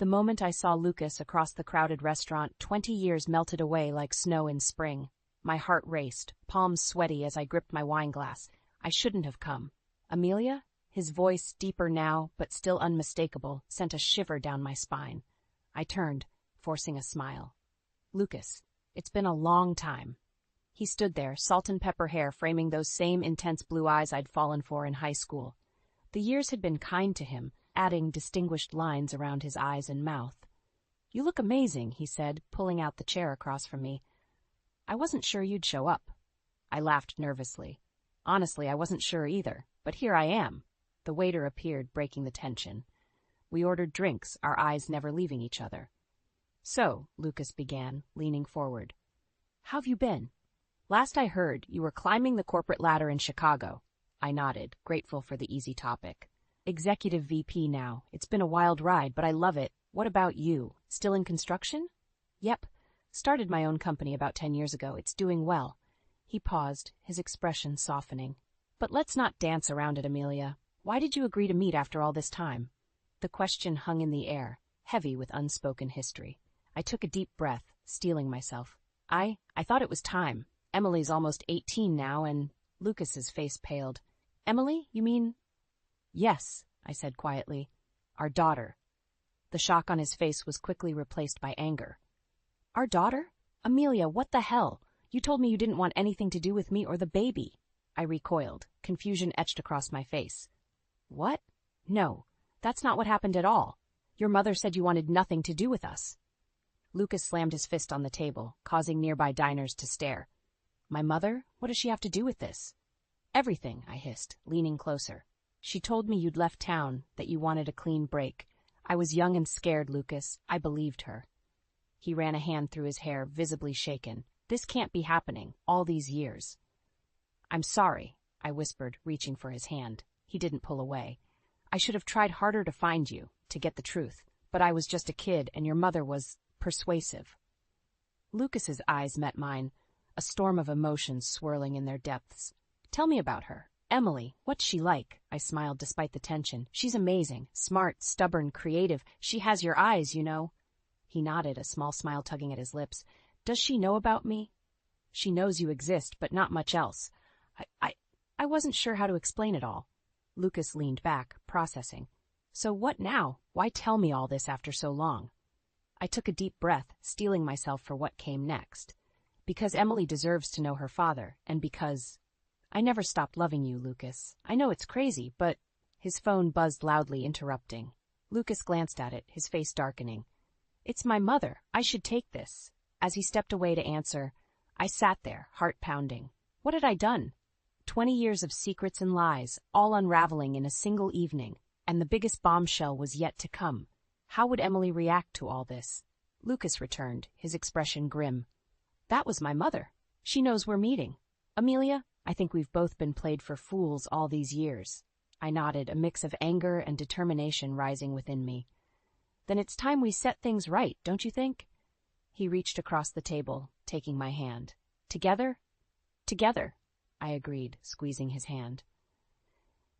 The moment I saw Lucas across the crowded restaurant, 20 years melted away like snow in spring. My heart raced, palms sweaty as I gripped my wine glass. I shouldn't have come. Amelia? His voice, deeper now, but still unmistakable, sent a shiver down my spine. I turned, forcing a smile. Lucas, it's been a long time. He stood there, salt and pepper hair framing those same intense blue eyes I'd fallen for in high school. The years had been kind to him, adding distinguished lines around his eyes and mouth. "You look amazing," he said, pulling out the chair across from me. "I wasn't sure you'd show up." I laughed nervously. Honestly, I wasn't sure either, but here I am. The waiter appeared, breaking the tension. We ordered drinks, our eyes never leaving each other. "So," Lucas began, leaning forward. "How've you been? Last I heard, you were climbing the corporate ladder in Chicago." I nodded, grateful for the easy topic. "Executive VP now. It's been a wild ride, but I love it. What about you? Still in construction?" "Yep. Started my own company about 10 years ago. It's doing well." He paused, his expression softening. "But let's not dance around it, Amelia. Why did you agree to meet after all this time?" The question hung in the air, heavy with unspoken history. I took a deep breath, steeling myself. I thought it was time. Emily's almost 18 now, and Lucas's face paled. "Emily, you mean?" "Yes," I said quietly. "Our daughter." The shock on his face was quickly replaced by anger. "Our daughter? Amelia, what the hell? You told me you didn't want anything to do with me or the baby." I recoiled, confusion etched across my face. "What? No, that's not what happened at all. Your mother said you wanted nothing to do with us." Lucas slammed his fist on the table, causing nearby diners to stare. "My mother? What does she have to do with this?" "Everything," I hissed, leaning closer. "She told me you'd left town, that you wanted a clean break. I was young and scared, Lucas. I believed her." He ran a hand through his hair, visibly shaken. "This can't be happening, all these years." "I'm sorry," I whispered, reaching for his hand. He didn't pull away. "I should have tried harder to find you, to get the truth. But I was just a kid, and your mother was persuasive." Lucas's eyes met mine, a storm of emotions swirling in their depths. "Tell me about her. Emily, what's she like?" I smiled despite the tension. "She's amazing, smart, stubborn, creative. She has your eyes, you know." He nodded, a small smile tugging at his lips. "Does she know about me?" "She knows you exist, but not much else." I wasn't sure how to explain it all. Lucas leaned back, processing. "So what now? Why tell me all this after so long?" I took a deep breath, steeling myself for what came next. "Because Emily deserves to know her father, and because I never stopped loving you, Lucas. I know it's crazy, but—" His phone buzzed loudly, interrupting. Lucas glanced at it, his face darkening. "It's my mother. I should take this." As he stepped away to answer, I sat there, heart pounding. What had I done? 20 years of secrets and lies, all unraveling in a single evening, and the biggest bombshell was yet to come. How would Emily react to all this? Lucas returned, his expression grim. "That was my mother. She knows we're meeting. Amelia, I think we've both been played for fools all these years." I nodded, a mix of anger and determination rising within me. "Then it's time we set things right, don't you think?" He reached across the table, taking my hand. "Together?" "Together," I agreed, squeezing his hand.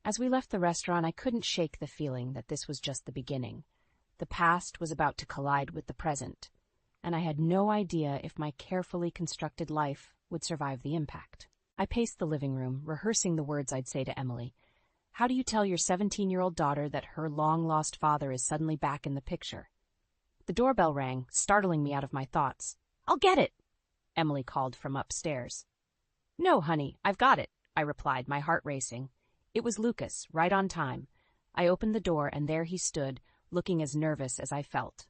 As we left the restaurant, I couldn't shake the feeling that this was just the beginning. The past was about to collide with the present, and I had no idea if my carefully constructed life would survive the impact. I paced the living room, rehearsing the words I'd say to Emily. How do you tell your 17-year-old daughter that her long-lost father is suddenly back in the picture? The doorbell rang, startling me out of my thoughts. "I'll get it," Emily called from upstairs. "No, honey, I've got it," I replied, my heart racing. It was Lucas, right on time. I opened the door, and there he stood, looking as nervous as I felt.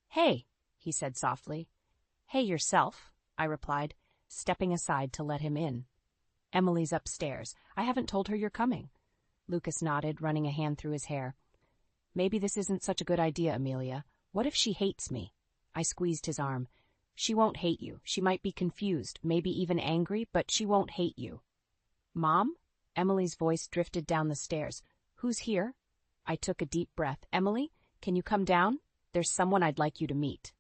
"Hey," he said softly. "Hey yourself," I replied, stepping aside to let him in. "Emily's upstairs. I haven't told her you're coming." Lucas nodded, running a hand through his hair. "Maybe this isn't such a good idea, Amelia. What if she hates me?" I squeezed his arm. "She won't hate you. She might be confused, maybe even angry, but she won't hate you." "Mom?" Emily's voice drifted down the stairs. "Who's here?" I took a deep breath. "Emily, can you come down? There's someone I'd like you to meet."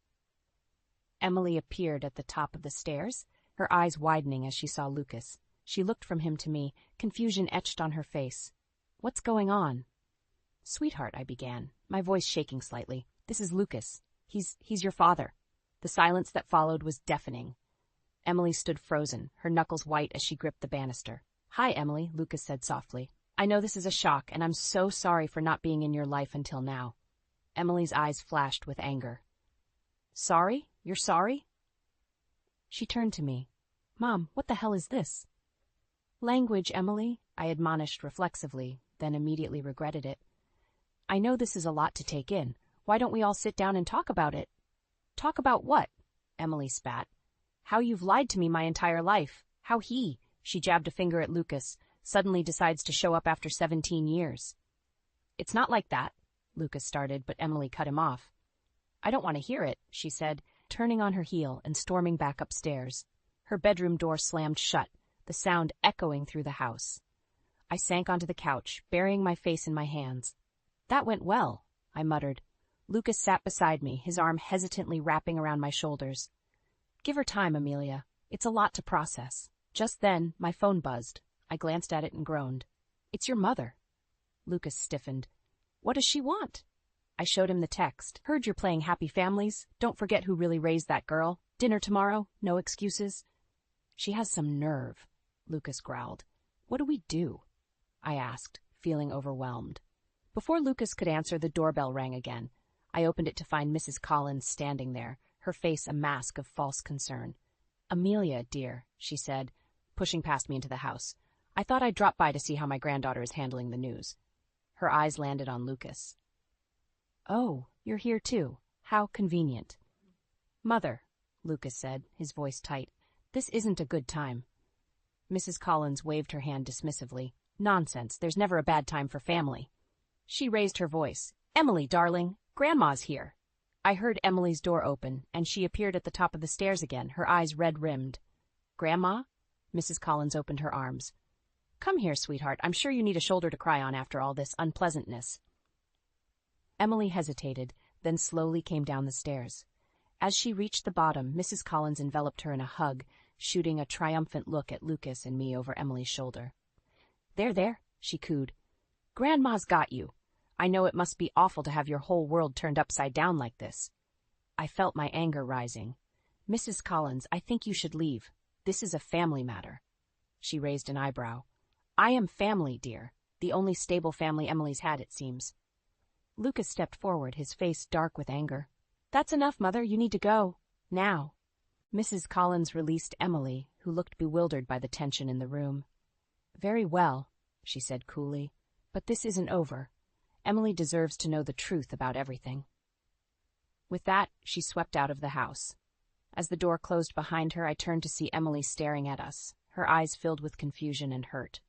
Emily appeared at the top of the stairs, her eyes widening as she saw Lucas. She looked from him to me, confusion etched on her face. "What's going on?" "Sweetheart," I began, my voice shaking slightly. This is Lucas. He's your father." The silence that followed was deafening. Emily stood frozen, her knuckles white as she gripped the banister. "Hi, Emily," Lucas said softly. "I know this is a shock, and I'm so sorry for not being in your life until now." Emily's eyes flashed with anger. "Sorry? You're sorry?" She turned to me. "Mom, what the hell is this?" "Language, Emily," I admonished reflexively, then immediately regretted it. "I know this is a lot to take in. Why don't we all sit down and talk about it?" "Talk about what?" Emily spat. "How you've lied to me my entire life. How she jabbed a finger at Lucas, suddenly decides to show up after 17 years. "It's not like that," Lucas started, but Emily cut him off. "I don't want to hear it," she said, turning on her heel and storming back upstairs. Her bedroom door slammed shut, the sound echoing through the house. I sank onto the couch, burying my face in my hands. "That went well," I muttered. Lucas sat beside me, his arm hesitantly wrapping around my shoulders. "Give her time, Amelia. It's a lot to process." Just then, my phone buzzed. I glanced at it and groaned. "It's your mother." Lucas stiffened. "What does she want?" I showed him the text. "Heard you're playing Happy Families. Don't forget who really raised that girl. Dinner tomorrow. No excuses." "She has some nerve," Lucas growled. "What do?" I asked, feeling overwhelmed. Before Lucas could answer, the doorbell rang again. I opened it to find Mrs. Collins standing there, her face a mask of false concern. "Amelia, dear," she said, pushing past me into the house. "I thought I'd drop by to see how my granddaughter is handling the news." Her eyes landed on Lucas. "Oh, you're here too. How convenient." "Mother," Lucas said, his voice tight, "this isn't a good time." Mrs. Collins waved her hand dismissively. "Nonsense, there's never a bad time for family." She raised her voice. "Emily, darling, Grandma's here." I heard Emily's door open, and she appeared at the top of the stairs again, her eyes red-rimmed. "Grandma?" Mrs. Collins opened her arms. "Come here, sweetheart. I'm sure you need a shoulder to cry on after all this unpleasantness." Emily hesitated, then slowly came down the stairs. As she reached the bottom, Mrs. Collins enveloped her in a hug, shooting a triumphant look at Lucas and me over Emily's shoulder. There, she cooed. "Grandma's got you. I know it must be awful to have your whole world turned upside down like this." I felt my anger rising. "Mrs. Collins, I think you should leave. This is a family matter." She raised an eyebrow. "I am family, dear. The only stable family Emily's had, it seems." Lucas stepped forward, his face dark with anger. "That's enough, Mother. You need to go. Now." Mrs. Collins released Emily, who looked bewildered by the tension in the room. "Very well," she said coolly, "but this isn't over. Emily deserves to know the truth about everything." With that, she swept out of the house. As the door closed behind her, I turned to see Emily staring at us, her eyes filled with confusion and hurt.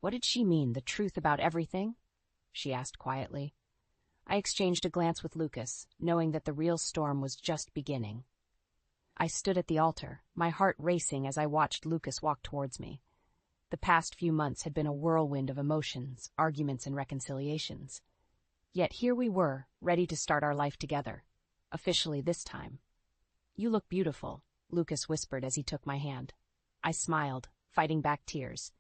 "What did she mean, the truth about everything?" she asked quietly. I exchanged a glance with Lucas, knowing that the real storm was just beginning. I stood at the altar, my heart racing as I watched Lucas walk towards me. The past few months had been a whirlwind of emotions, arguments, and reconciliations. Yet here we were, ready to start our life together. Officially this time. "You look beautiful," Lucas whispered as he took my hand. I smiled, fighting back tears.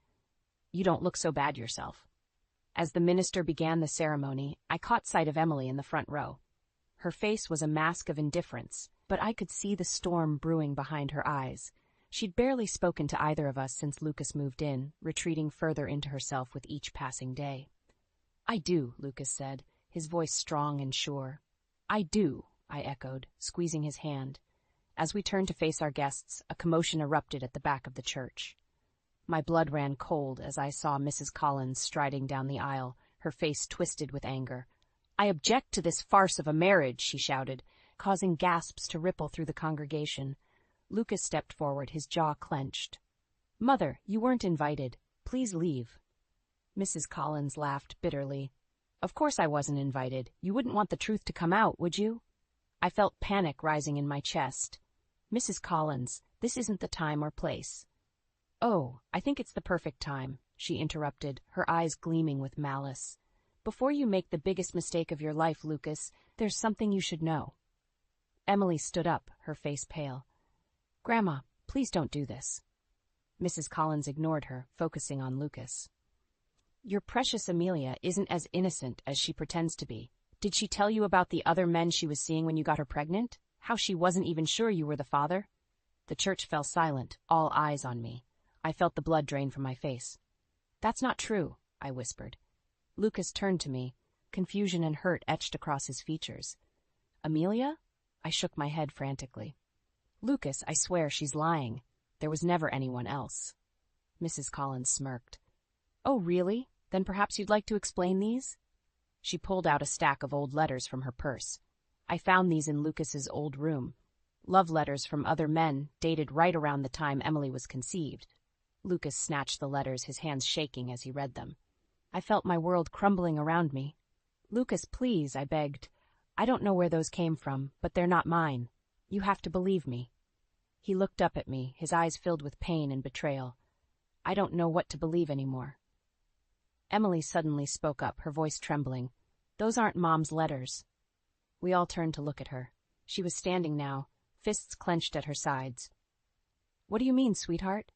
"You don't look so bad yourself." As the minister began the ceremony, I caught sight of Emily in the front row. Her face was a mask of indifference, but I could see the storm brewing behind her eyes. She'd barely spoken to either of us since Lucas moved in, retreating further into herself with each passing day. "I do," Lucas said, his voice strong and sure. "I do," I echoed, squeezing his hand. As we turned to face our guests, a commotion erupted at the back of the church. My blood ran cold as I saw Mrs. Collins striding down the aisle, her face twisted with anger. "I object to this farce of a marriage," she shouted, causing gasps to ripple through the congregation. Lucas stepped forward, his jaw clenched. "Mother, you weren't invited. Please leave." Mrs. Collins laughed bitterly. "Of course I wasn't invited. You wouldn't want the truth to come out, would you?" I felt panic rising in my chest. "Mrs. Collins, this isn't the time or place." "Oh, I think it's the perfect time," she interrupted, her eyes gleaming with malice. "Before you make the biggest mistake of your life, Lucas, there's something you should know." Emily stood up, her face pale. "Grandma, please don't do this." Mrs. Collins ignored her, focusing on Lucas. "Your precious Amelia isn't as innocent as she pretends to be. Did she tell you about the other men she was seeing when you got her pregnant? How she wasn't even sure you were the father? The church fell silent, all eyes on me. I felt the blood drain from my face. That's not true, I whispered. Lucas turned to me. Confusion and hurt etched across his features. Amelia? I shook my head frantically. Lucas, I swear she's lying. There was never anyone else. Mrs. Collins smirked. Oh, really? Then perhaps you'd like to explain these? She pulled out a stack of old letters from her purse. I found these in Lucas's old room. Love letters from other men, dated right around the time Emily was conceived. Lucas snatched the letters, his hands shaking as he read them. I felt my world crumbling around me. Lucas, please, I begged. I don't know where those came from, but they're not mine. You have to believe me. He looked up at me, his eyes filled with pain and betrayal. I don't know what to believe anymore. Emily suddenly spoke up, her voice trembling. Those aren't Mom's letters. We all turned to look at her. She was standing now, fists clenched at her sides. What do you mean, sweetheart?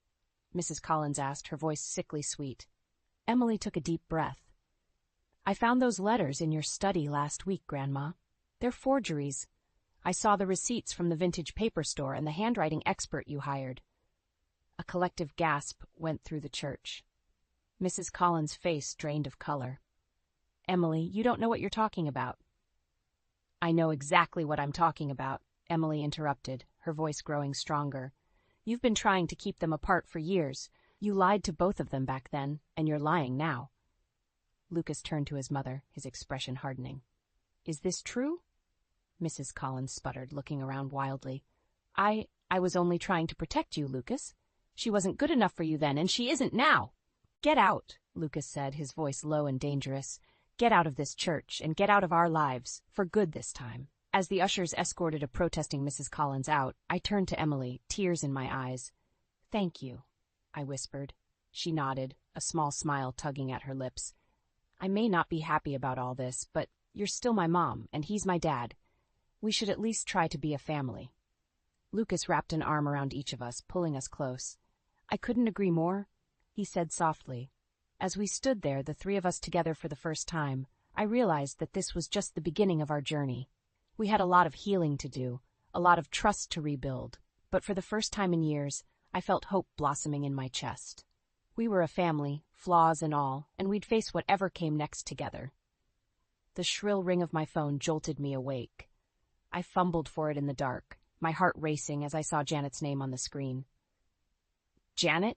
Mrs. Collins asked, her voice sickly sweet. Emily took a deep breath. I found those letters in your study last week, Grandma. They're forgeries. I saw the receipts from the vintage paper store and the handwriting expert you hired. A collective gasp went through the church. Mrs. Collins' face drained of color. Emily, you don't know what you're talking about. I know exactly what I'm talking about, Emily interrupted, her voice growing stronger. You've been trying to keep them apart for years. You lied to both of them back then, and you're lying now. Lucas turned to his mother, his expression hardening. Is this true? Mrs. Collins sputtered, looking around wildly. I was only trying to protect you, Lucas. She wasn't good enough for you then, and she isn't now. Get out, Lucas said, his voice low and dangerous. Get out of this church, and get out of our lives, for good this time. As the ushers escorted a protesting Mrs. Collins out, I turned to Emily, tears in my eyes. Thank you, I whispered. She nodded, a small smile tugging at her lips. I may not be happy about all this, but you're still my mom, and he's my dad. We should at least try to be a family. Lucas wrapped an arm around each of us, pulling us close. I couldn't agree more, he said softly. As we stood there, the three of us together for the first time, I realized that this was just the beginning of our journey. We had a lot of healing to do, a lot of trust to rebuild, but for the first time in years, I felt hope blossoming in my chest. We were a family, flaws and all, and we'd face whatever came next together. The shrill ring of my phone jolted me awake. I fumbled for it in the dark, my heart racing as I saw Janet's name on the screen. Janet?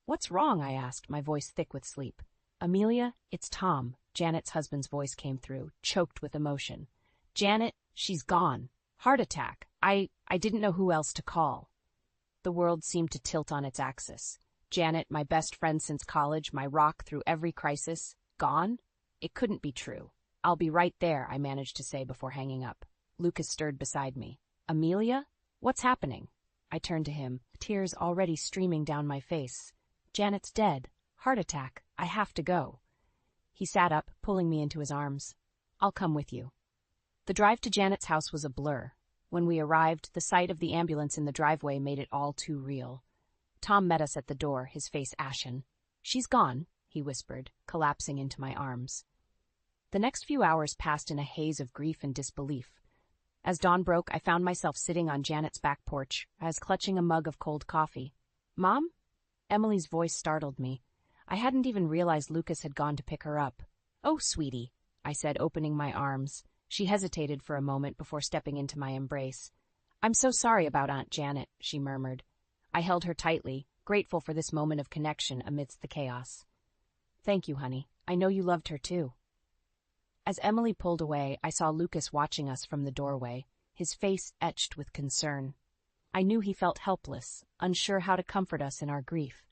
What's wrong? I asked, my voice thick with sleep. Amelia, it's Tom. Janet's husband's voice came through, choked with emotion. Janet, she's gone. Heart attack. I didn't know who else to call. The world seemed to tilt on its axis. Janet, my best friend since college, my rock through every crisis, gone? It couldn't be true. I'll be right there, I managed to say before hanging up. Lucas stirred beside me. Amelia? What's happening? I turned to him, tears already streaming down my face. Janet's dead. Heart attack. I have to go. He sat up, pulling me into his arms. I'll come with you. The drive to Janet's house was a blur. When we arrived, the sight of the ambulance in the driveway made it all too real. Tom met us at the door, his face ashen. She's gone, he whispered, collapsing into my arms. The next few hours passed in a haze of grief and disbelief. As dawn broke, I found myself sitting on Janet's back porch, as clutching a mug of cold coffee. Mom? Emily's voice startled me. I hadn't even realized Lucas had gone to pick her up. Oh, sweetie, I said, opening my arms. She hesitated for a moment before stepping into my embrace. I'm so sorry about Aunt Janet, she murmured. I held her tightly, grateful for this moment of connection amidst the chaos. Thank you, honey. I know you loved her too. As Emily pulled away, I saw Lucas watching us from the doorway, his face etched with concern. I knew he felt helpless, unsure how to comfort us in our grief.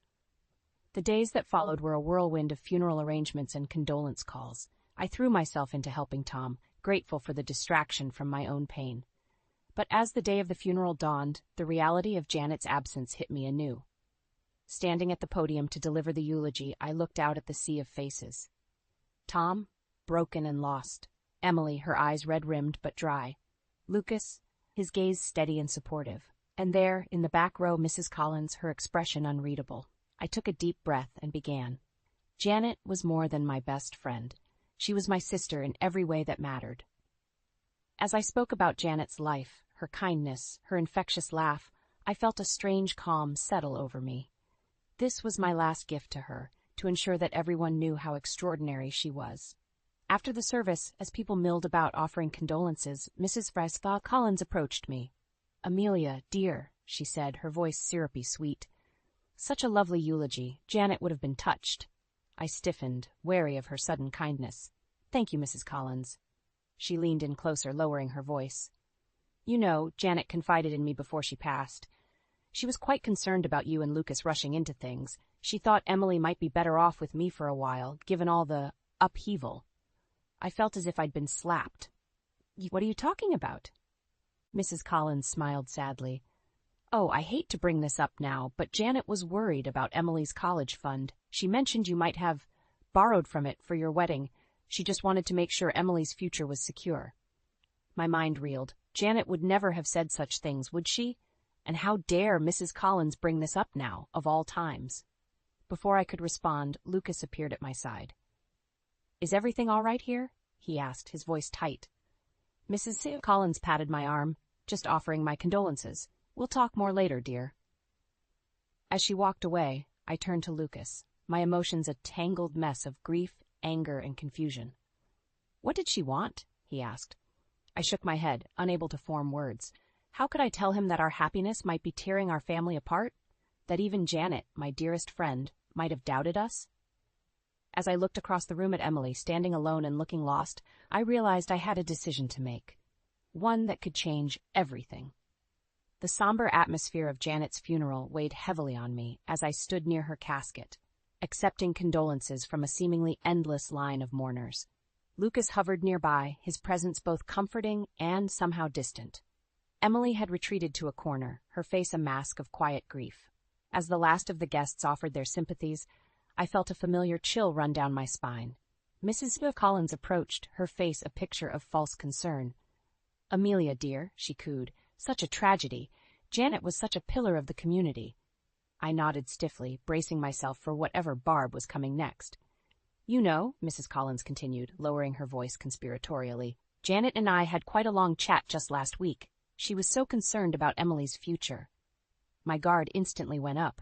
The days that followed were a whirlwind of funeral arrangements and condolence calls. I threw myself into helping Tom, grateful for the distraction from my own pain. But as the day of the funeral dawned, the reality of Janet's absence hit me anew. Standing at the podium to deliver the eulogy, I looked out at the sea of faces. Tom, broken and lost. Emily, her eyes red-rimmed but dry. Lucas, his gaze steady and supportive. And there, in the back row, Mrs. Collins, her expression unreadable. I took a deep breath and began. Janet was more than my best friend. She was my sister in every way that mattered. As I spoke about Janet's life, her kindness, her infectious laugh, I felt a strange calm settle over me. This was my last gift to her, to ensure that everyone knew how extraordinary she was. After the service, as people milled about offering condolences, Mrs. Freystaff Collins approached me. "Amelia, dear," she said, her voice syrupy sweet. Such a lovely eulogy. Janet would have been touched. I stiffened, wary of her sudden kindness. "Thank you, Mrs. Collins." She leaned in closer, lowering her voice. "You know, Janet confided in me before she passed. She was quite concerned about you and Lucas rushing into things. She thought Emily might be better off with me for a while, given all the upheaval." I felt as if I'd been slapped. "What are you talking about?" Mrs. Collins smiled sadly. "Oh, I hate to bring this up now, but Janet was worried about Emily's college fund. She mentioned you might have borrowed from it for your wedding. She just wanted to make sure Emily's future was secure." My mind reeled. Janet would never have said such things, would she? And how dare Mrs. Collins bring this up now, of all times? Before I could respond, Lucas appeared at my side. "Is everything all right here?" he asked, his voice tight. Mrs. Collins patted my arm, "Just offering my condolences. We'll talk more later, dear." As she walked away, I turned to Lucas, my emotions a tangled mess of grief, anger, and confusion. "What did she want?" he asked. I shook my head, unable to form words. How could I tell him that our happiness might be tearing our family apart? That even Janet, my dearest friend, might have doubted us? As I looked across the room at Emily, standing alone and looking lost, I realized I had a decision to make. One that could change everything. The somber atmosphere of Janet's funeral weighed heavily on me as I stood near her casket, accepting condolences from a seemingly endless line of mourners. Lucas hovered nearby, his presence both comforting and somehow distant. Emily had retreated to a corner, her face a mask of quiet grief. As the last of the guests offered their sympathies, I felt a familiar chill run down my spine. Mrs. Collins approached, her face a picture of false concern. "Amelia, dear," she cooed, "such a tragedy. Janet was such a pillar of the community." I nodded stiffly, bracing myself for whatever Barb was coming next. "You know," Mrs. Collins continued, lowering her voice conspiratorially, "Janet and I had quite a long chat just last week. She was so concerned about Emily's future." My guard instantly went up.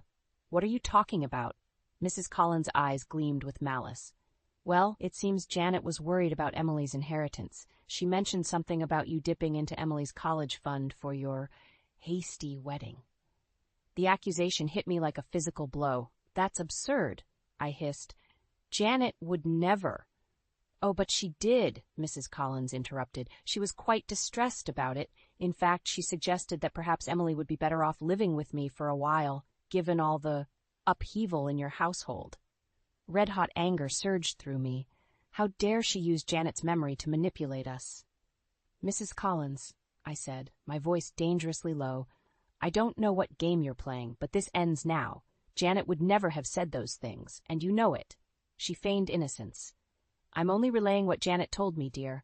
"What are you talking about?" Mrs. Collins' eyes gleamed with malice. "Well, it seems Janet was worried about Emily's inheritance. She mentioned something about you dipping into Emily's college fund for your hasty wedding." The accusation hit me like a physical blow. "That's absurd," I hissed. "Janet would never." "Oh, but she did," Mrs. Collins interrupted. "She was quite distressed about it. In fact, she suggested that perhaps Emily would be better off living with me for a while, given all the upheaval in your household." Red-hot anger surged through me. How dare she use Janet's memory to manipulate us? "Mrs. Collins," I said, my voice dangerously low, "I don't know what game you're playing, but this ends now. Janet would never have said those things, and you know it." She feigned innocence. "I'm only relaying what Janet told me, dear.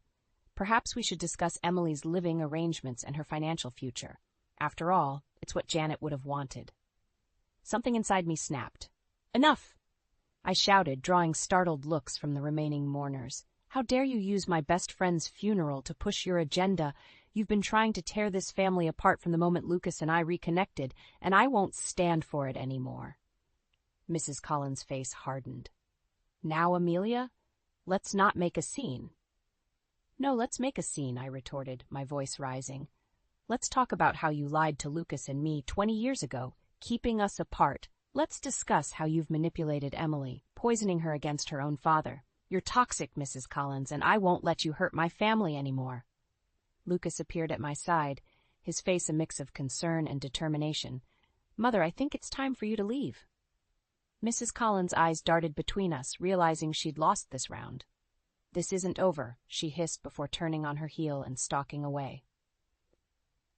Perhaps we should discuss Emily's living arrangements and her financial future. After all, it's what Janet would have wanted." Something inside me snapped. "Enough!" I shouted, drawing startled looks from the remaining mourners. "How dare you use my best friend's funeral to push your agenda? You've been trying to tear this family apart from the moment Lucas and I reconnected, and I won't stand for it anymore." Mrs. Collins' face hardened. "Now, Amelia, let's not make a scene." "No, let's make a scene," I retorted, my voice rising. "Let's talk about how you lied to Lucas and me 20 years ago, keeping us apart. Let's discuss how you've manipulated Emily, poisoning her against her own father. You're toxic, Mrs. Collins, and I won't let you hurt my family anymore." Lucas appeared at my side, his face a mix of concern and determination. "Mother, I think it's time for you to leave." Mrs. Collins' eyes darted between us, realizing she'd lost this round. "This isn't over," she hissed before turning on her heel and stalking away.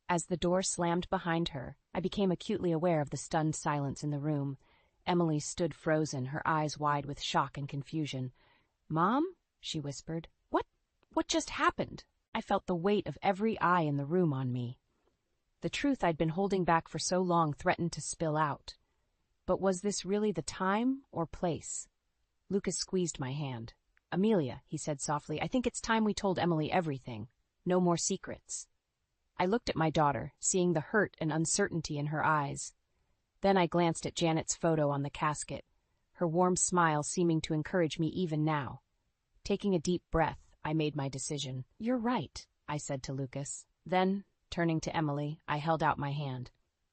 As the door slammed behind her, I became acutely aware of the stunned silence in the room. Emily stood frozen, her eyes wide with shock and confusion. "Mom?" she whispered. What just happened?" I felt the weight of every eye in the room on me. The truth I'd been holding back for so long threatened to spill out. But was this really the time or place? Lucas squeezed my hand. "Amelia," he said softly, "I think it's time we told Emily everything." No more secrets. I looked at my daughter, seeing the hurt and uncertainty in her eyes. Then I glanced at Janet's photo on the casket, her warm smile seeming to encourage me even now. Taking a deep breath, I made my decision. "You're right," I said to Lucas. Then, turning to Emily, I held out my hand.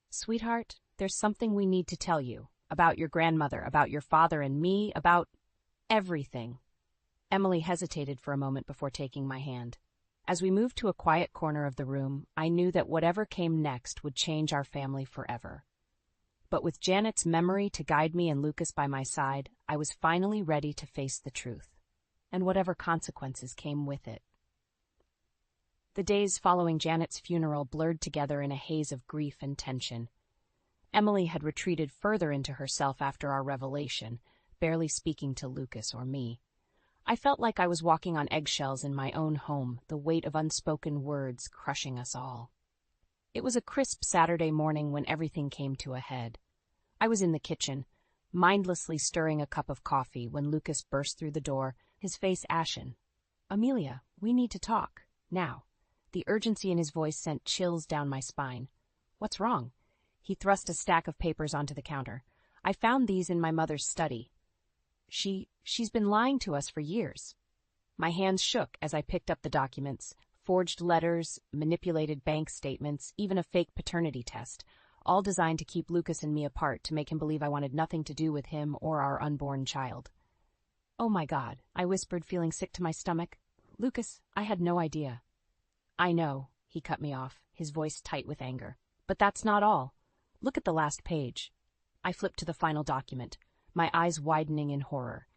"Sweetheart, there's something we need to tell you. About your grandmother, about your father and me, about everything." Emily hesitated for a moment before taking my hand. As we moved to a quiet corner of the room, I knew that whatever came next would change our family forever. But with Janet's memory to guide me and Lucas by my side, I was finally ready to face the truth, and whatever consequences came with it. The days following Janet's funeral blurred together in a haze of grief and tension. Emily had retreated further into herself after our revelation, barely speaking to Lucas or me. I felt like I was walking on eggshells in my own home, the weight of unspoken words crushing us all. It was a crisp Saturday morning when everything came to a head. I was in the kitchen, mindlessly stirring a cup of coffee when Lucas burst through the door, his face ashen. "Amelia, we need to talk. Now." The urgency in his voice sent chills down my spine. "What's wrong?" He thrust a stack of papers onto the counter. "I found these in my mother's study. She's been lying to us for years." My hands shook as I picked up the documents, forged letters, manipulated bank statements, even a fake paternity test, all designed to keep Lucas and me apart, to make him believe I wanted nothing to do with him or our unborn child. "Oh my God," I whispered, feeling sick to my stomach. "Lucas, I had no idea." "I know," he cut me off, his voice tight with anger. "But that's not all. Look at the last page." I flipped to the final document, my eyes widening in horror.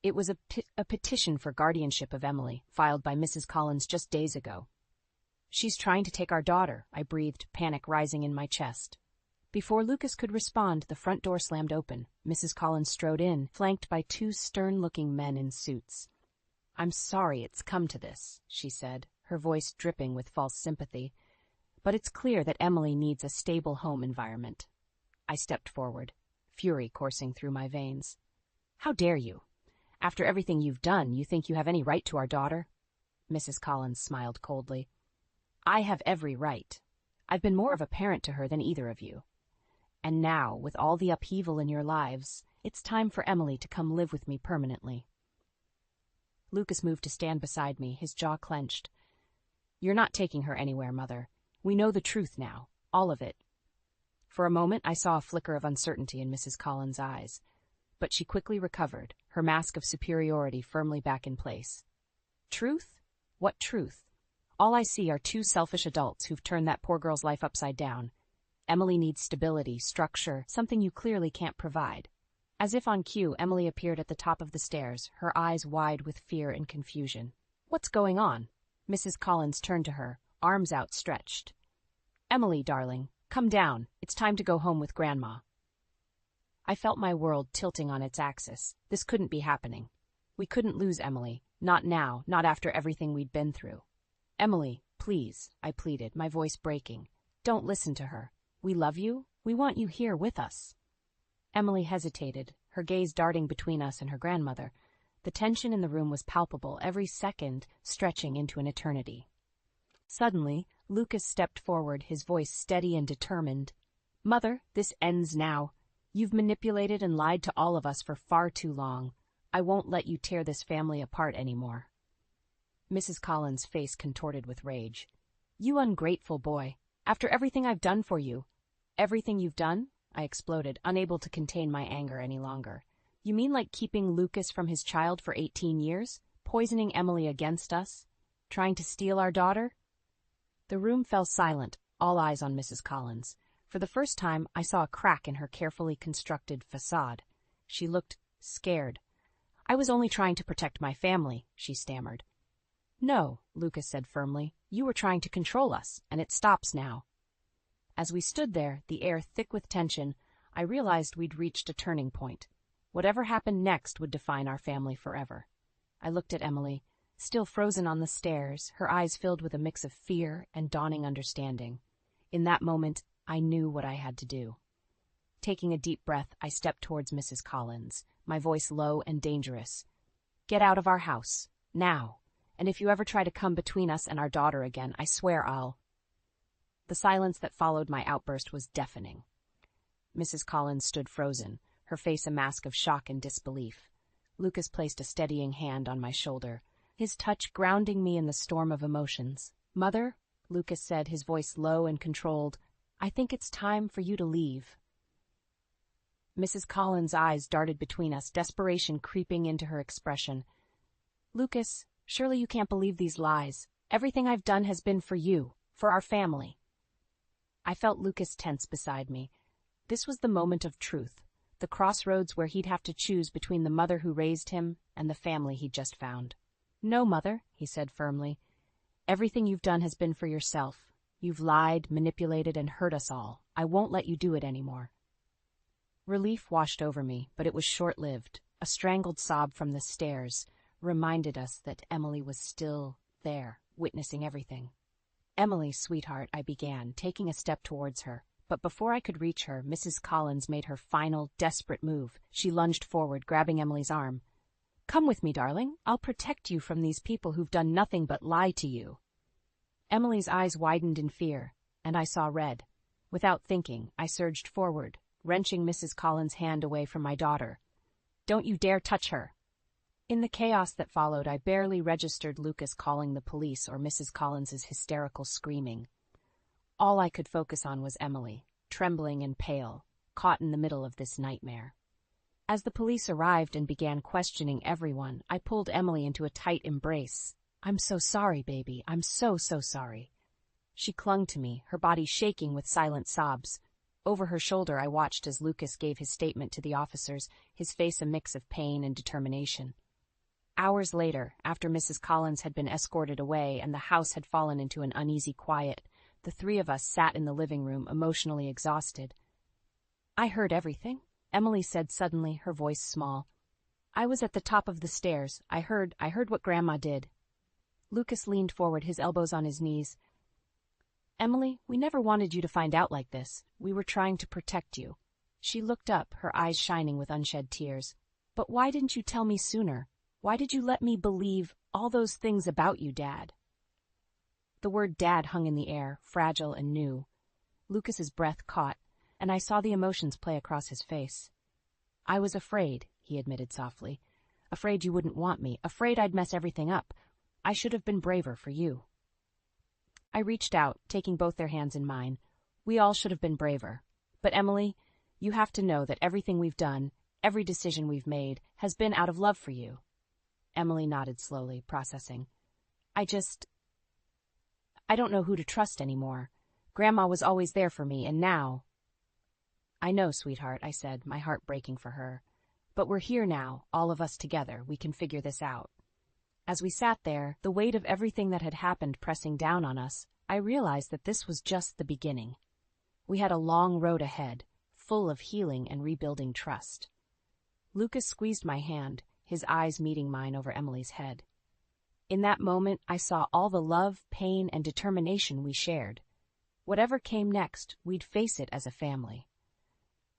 It was a petition for guardianship of Emily, filed by Mrs. Collins just days ago. "She's trying to take our daughter," I breathed, panic rising in my chest. Before Lucas could respond, the front door slammed open. Mrs. Collins strode in, flanked by two stern-looking men in suits. "I'm sorry it's come to this," she said, her voice dripping with false sympathy. "But it's clear that Emily needs a stable home environment." I stepped forward, fury coursing through my veins. "How dare you? After everything you've done, you think you have any right to our daughter?" Mrs. Collins smiled coldly. "I have every right. I've been more of a parent to her than either of you. And now, with all the upheaval in your lives, it's time for Emily to come live with me permanently." Lucas moved to stand beside me, his jaw clenched. "You're not taking her anywhere, Mother. We know the truth now, all of it." For a moment, I saw a flicker of uncertainty in Mrs. Collins' eyes, but she quickly recovered, her mask of superiority firmly back in place. "Truth? What truth? All I see are two selfish adults who've turned that poor girl's life upside down. Emily needs stability, structure, something you clearly can't provide." As if on cue, Emily appeared at the top of the stairs, her eyes wide with fear and confusion. "What's going on?" Mrs. Collins turned to her, arms outstretched. "Emily, darling, come down. It's time to go home with Grandma." I felt my world tilting on its axis. This couldn't be happening. We couldn't lose Emily. Not now, not after everything we'd been through. "Emily, please," I pleaded, my voice breaking. "Don't listen to her. We love you. We want you here with us." Emily hesitated, her gaze darting between us and her grandmother. The tension in the room was palpable, every second stretching into an eternity. Suddenly, Lucas stepped forward, his voice steady and determined. "Mother, this ends now. You've manipulated and lied to all of us for far too long. I won't let you tear this family apart anymore." Mrs. Collins' face contorted with rage. "You ungrateful boy. After everything I've done for you." "Everything you've done?" I exploded, unable to contain my anger any longer. "You mean like keeping Lucas from his child for 18 years? Poisoning Emily against us? Trying to steal our daughter?" The room fell silent, all eyes on Mrs. Collins. For the first time, I saw a crack in her carefully constructed facade. She looked scared. "I was only trying to protect my family," she stammered. "No," Lucas said firmly. "You were trying to control us, and it stops now." As we stood there, the air thick with tension, I realized we'd reached a turning point. Whatever happened next would define our family forever. I looked at Emily, still frozen on the stairs, her eyes filled with a mix of fear and dawning understanding. In that moment, I knew what I had to do. Taking a deep breath, I stepped towards Mrs. Collins, my voice low and dangerous. "Get out of our house, now. And if you ever try to come between us and our daughter again, I swear I'll—" The silence that followed my outburst was deafening. Mrs. Collins stood frozen, her face a mask of shock and disbelief. Lucas placed a steadying hand on my shoulder, his touch grounding me in the storm of emotions. "Mother," Lucas said, his voice low and controlled, "I think it's time for you to leave." Mrs. Collins' eyes darted between us, desperation creeping into her expression. "Lucas, surely you can't believe these lies. Everything I've done has been for you, for our family." I felt Lucas tense beside me. This was the moment of truth, the crossroads where he'd have to choose between the mother who raised him and the family he'd just found. "No, Mother," he said firmly. "Everything you've done has been for yourself. You've lied, manipulated, and hurt us all. I won't let you do it anymore." Relief washed over me, but it was short-lived. A strangled sob from the stairs reminded us that Emily was still there, witnessing everything. "Emily, sweetheart," I began, taking a step towards her. But before I could reach her, Mrs. Collins made her final, desperate move. She lunged forward, grabbing Emily's arm. "Come with me, darling. I'll protect you from these people who've done nothing but lie to you." Emily's eyes widened in fear, and I saw red. Without thinking, I surged forward, wrenching Mrs. Collins' hand away from my daughter. "Don't you dare touch her!" In the chaos that followed, I barely registered Lucas calling the police or Mrs. Collins's hysterical screaming. All I could focus on was Emily, trembling and pale, caught in the middle of this nightmare. As the police arrived and began questioning everyone, I pulled Emily into a tight embrace. "I'm so sorry, baby. I'm so sorry." She clung to me, her body shaking with silent sobs. Over her shoulder, I watched as Lucas gave his statement to the officers, his face a mix of pain and determination. Hours later, after Mrs. Collins had been escorted away and the house had fallen into an uneasy quiet, the three of us sat in the living room, emotionally exhausted. "I heard everything," Emily said suddenly, her voice small. "I was at the top of the stairs. I heard what Grandma did." Lucas leaned forward, his elbows on his knees. "Emily, we never wanted you to find out like this. We were trying to protect you." She looked up, her eyes shining with unshed tears. "But why didn't you tell me sooner? Why did you let me believe all those things about you, Dad?" The word Dad hung in the air, fragile and new. Lucas's breath caught, and I saw the emotions play across his face. "I was afraid," he admitted softly. "Afraid you wouldn't want me, afraid I'd mess everything up. I should have been braver for you." I reached out, taking both their hands in mine. We all should have been braver. But Emily, you have to know that everything we've done, every decision we've made, has been out of love for you. Emily nodded slowly, processing. I don't know who to trust anymore. Grandma was always there for me, and now—" "I know, sweetheart," I said, my heart breaking for her. "But we're here now, all of us together. We can figure this out." As we sat there, the weight of everything that had happened pressing down on us, I realized that this was just the beginning. We had a long road ahead, full of healing and rebuilding trust. Lucas squeezed my hand, his eyes meeting mine over Emily's head. In that moment, I saw all the love, pain, and determination we shared. Whatever came next, we'd face it as a family.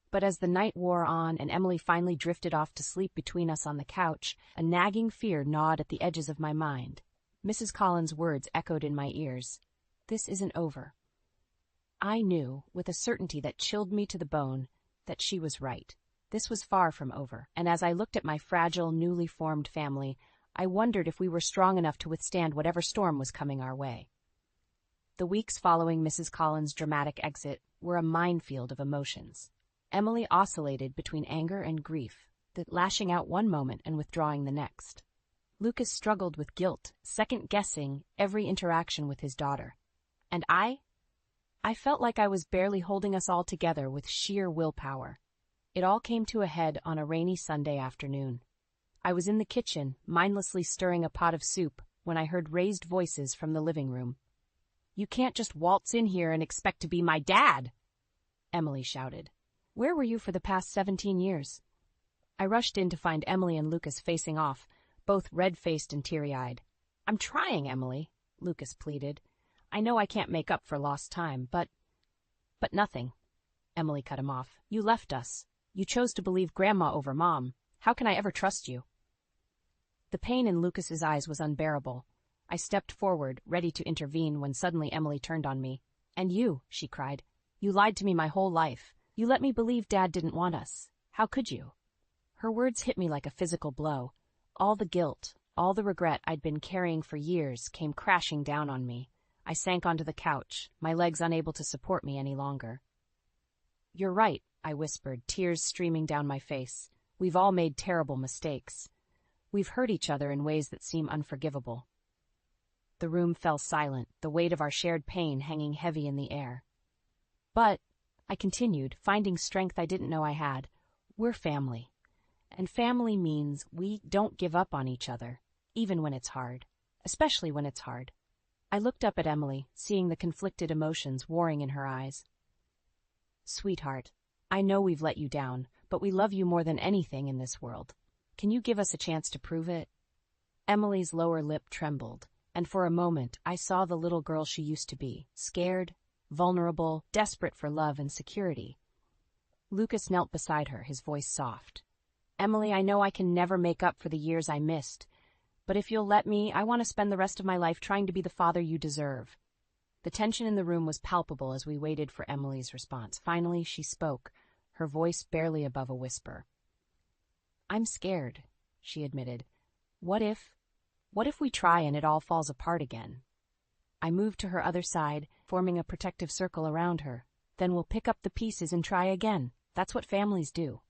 But as the night wore on and Emily finally drifted off to sleep between us on the couch, a nagging fear gnawed at the edges of my mind. Mrs. Collins' words echoed in my ears. "This isn't over." I knew, with a certainty that chilled me to the bone, that she was right. This was far from over, and as I looked at my fragile, newly formed family, I wondered if we were strong enough to withstand whatever storm was coming our way. The weeks following Mrs. Collins' dramatic exit were a minefield of emotions. Emily oscillated between anger and grief, lashing out one moment and withdrawing the next. Lucas struggled with guilt, second-guessing every interaction with his daughter. And I felt like I was barely holding us all together with sheer willpower. It all came to a head on a rainy Sunday afternoon. I was in the kitchen, mindlessly stirring a pot of soup, when I heard raised voices from the living room. "You can't just waltz in here and expect to be my dad!" Emily shouted. "Where were you for the past 17 years? I rushed in to find Emily and Lucas facing off, both red-faced and teary-eyed. "I'm trying, Emily," Lucas pleaded. "I know I can't make up for lost time, but nothing." Emily cut him off. "You left us. You chose to believe Grandma over Mom. How can I ever trust you?" The pain in Lucas's eyes was unbearable. I stepped forward, ready to intervene, when suddenly Emily turned on me. "And you," she cried. "You lied to me my whole life. You let me believe Dad didn't want us. How could you?" Her words hit me like a physical blow. All the guilt, all the regret I'd been carrying for years came crashing down on me. I sank onto the couch, my legs unable to support me any longer. "You're right," I whispered, tears streaming down my face. "We've all made terrible mistakes. We've hurt each other in ways that seem unforgivable." The room fell silent, the weight of our shared pain hanging heavy in the air. "But," I continued, finding strength I didn't know I had, "we're family. And family means we don't give up on each other, even when it's hard. Especially when it's hard." I looked up at Emily, seeing the conflicted emotions warring in her eyes. "Sweetheart, I know we've let you down, but we love you more than anything in this world. Can you give us a chance to prove it?" Emily's lower lip trembled, and for a moment I saw the little girl she used to be, scared, vulnerable, desperate for love and security. Lucas knelt beside her, his voice soft. "Emily, I know I can never make up for the years I missed, but if you'll let me, I want to spend the rest of my life trying to be the father you deserve." The tension in the room was palpable as we waited for Emily's response. Finally, she spoke, her voice barely above a whisper. "I'm scared," she admitted. What if we try and it all falls apart again?" I moved to her other side, forming a protective circle around her. "Then we'll pick up the pieces and try again. That's what families do."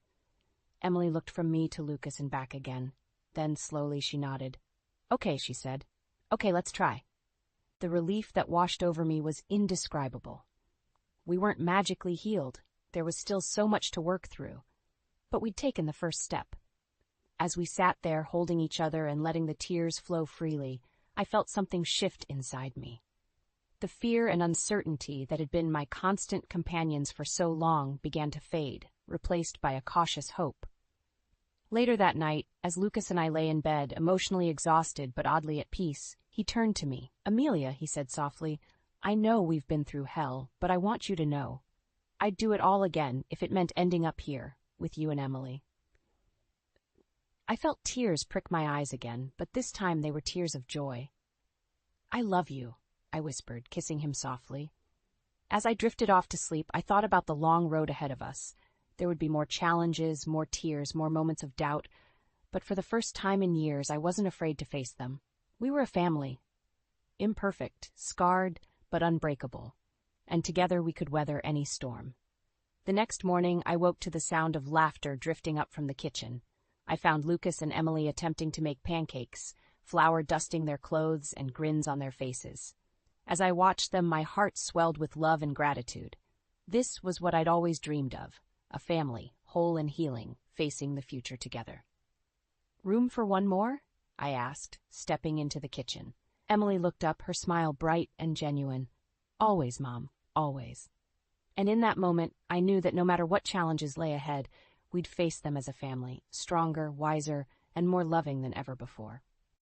Emily looked from me to Lucas and back again. Then slowly she nodded. "Okay," she said. "Okay, let's try." The relief that washed over me was indescribable. We weren't magically healed. There was still so much to work through. But we'd taken the first step. As we sat there holding each other and letting the tears flow freely, I felt something shift inside me. The fear and uncertainty that had been my constant companions for so long began to fade, replaced by a cautious hope. Later that night, as Lucas and I lay in bed, emotionally exhausted but oddly at peace, he turned to me. "Amelia," he said softly, "I know we've been through hell, but I want you to know. I'd do it all again if it meant ending up here, with you and Emily." I felt tears prick my eyes again, but this time they were tears of joy. "I love you," I whispered, kissing him softly. As I drifted off to sleep, I thought about the long road ahead of us. There would be more challenges, more tears, more moments of doubt, but for the first time in years, I wasn't afraid to face them. We were a family. Imperfect, scarred, but unbreakable. And together we could weather any storm. The next morning, I woke to the sound of laughter drifting up from the kitchen. I found Lucas and Emily attempting to make pancakes, flour dusting their clothes and grins on their faces. As I watched them, my heart swelled with love and gratitude. This was what I'd always dreamed of, a family, whole and healing, facing the future together. "Room for one more?" I asked, stepping into the kitchen. Emily looked up, her smile bright and genuine. "Always, Mom, always." And in that moment, I knew that no matter what challenges lay ahead, we'd face them as a family, stronger, wiser, and more loving than ever before.